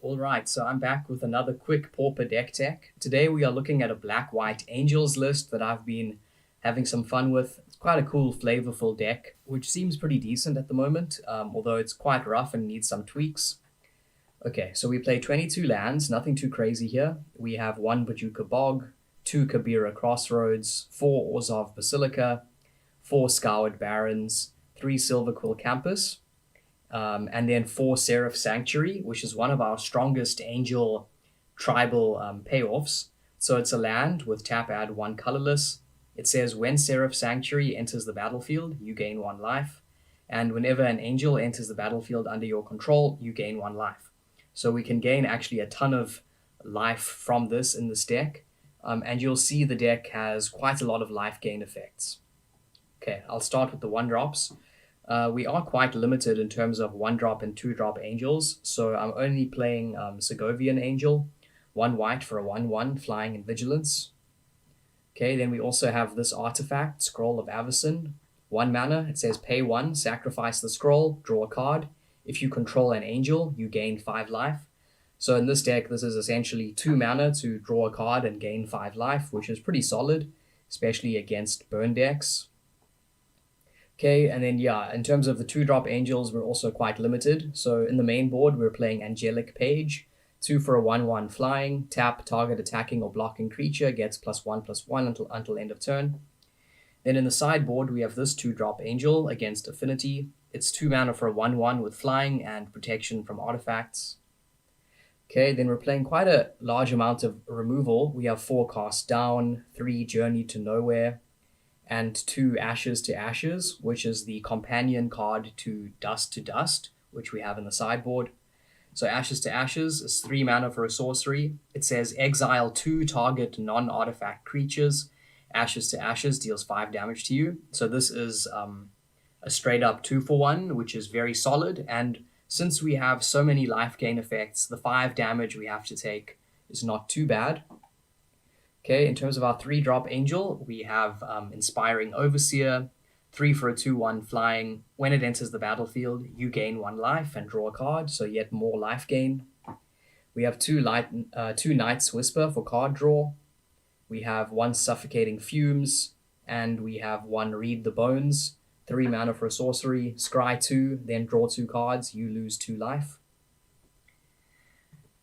Alright, so I'm back with another quick Pauper deck tech. Today we are looking at a black-white angels list that I've been having some fun with. It's quite a cool, flavorful deck, which seems pretty decent at the moment, although it's quite rough and needs some tweaks. Okay, so we play 22 lands, nothing too crazy here. We have 1 Bajuka Bog, 2 Kabira Crossroads, 4 Orzhov Basilica, 4 Scoured Barrens, 3 Silver Quill Campus, and then 4 Seraph Sanctuary, which is one of our strongest angel tribal payoffs. So it's a land with tap add 1 colorless. It says when Seraph Sanctuary enters the battlefield, you gain 1 life. And whenever an angel enters the battlefield under your control, you gain 1 life. So we can gain actually a ton of life from this in this deck. And you'll see the deck has quite a lot of life gain effects. Okay, I'll start with the 1-drops. We are quite limited in terms of 1-drop and 2-drop angels, so I'm only playing Segovian Angel, 1 white for a 1/1, flying and vigilance. Okay, then we also have this artifact, Scroll of Avacyn, 1 mana. It says pay 1, sacrifice the scroll, draw a card. If you control an angel, you gain 5 life. So in this deck, this is essentially 2 mana to draw a card and gain 5 life, which is pretty solid, especially against burn decks. Okay, and then yeah, in terms of the 2-drop angels, we're also quite limited. So in the main board, we're playing Angelic Page, 2 for a 1/1 flying, tap target attacking or blocking creature, gets +1/+1 until end of turn. Then in the sideboard, we have this 2-drop angel against Affinity. It's 2 mana for a 1/1 with flying and protection from artifacts. Okay, then we're playing quite a large amount of removal. We have 4 Cast Down, 3 Journey to Nowhere, and 2 Ashes to Ashes, which is the companion card to Dust, which we have in the sideboard. So Ashes to Ashes is 3 mana for a sorcery. It says exile 2 target non-artifact creatures. Ashes to Ashes deals 5 damage to you. So this is a straight up 2-for-1, which is very solid. And since we have so many life gain effects, the 5 damage we have to take is not too bad. Okay, in terms of our 3-drop angel, we have Inspiring Overseer, 3 for a 2/1 flying. When it enters the battlefield, you gain 1 life and draw a card, so yet more life gain. We have 2 Night's Whisper for card draw. We have 1 Suffocating Fumes, and we have 1 Read the Bones, 3 mana for a sorcery. Scry 2, then draw 2 cards, you lose 2 life.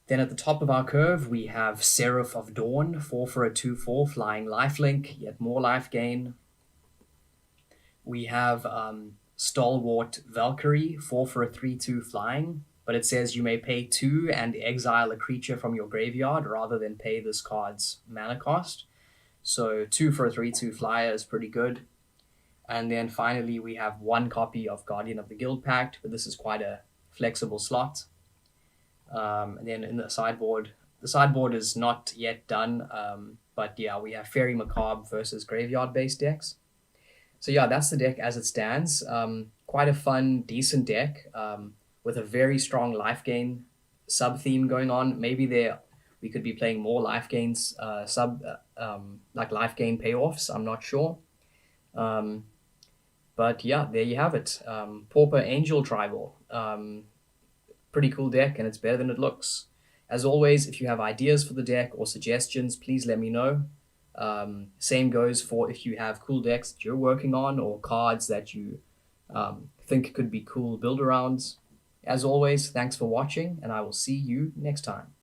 Then at the top of our curve, we have Seraph of Dawn, 4 for a 2/4 flying lifelink, yet more life gain. We have Stalwart Valkyrie, 4 for a 3/2 flying, but it says you may pay 2 and exile a creature from your graveyard rather than pay this card's mana cost. So 2 for a 3/2 flyer is pretty good. And then finally, we have 1 copy of Guardian of the Guild Pact, but this is quite a flexible slot. And then in the sideboard is not yet done, but yeah, we have Fairy Macabre versus graveyard-based decks. So yeah, that's the deck as it stands. Quite a fun, decent deck with a very strong life gain sub-theme going on. Maybe we could be playing more life gains, like life gain payoffs, I'm not sure. But yeah, there you have it. Pauper Angel Tribal. Pretty cool deck, and it's better than it looks. As always, if you have ideas for the deck or suggestions, please let me know. Same goes for if you have cool decks that you're working on or cards that you think could be cool build-arounds. As always, thanks for watching, and I will see you next time.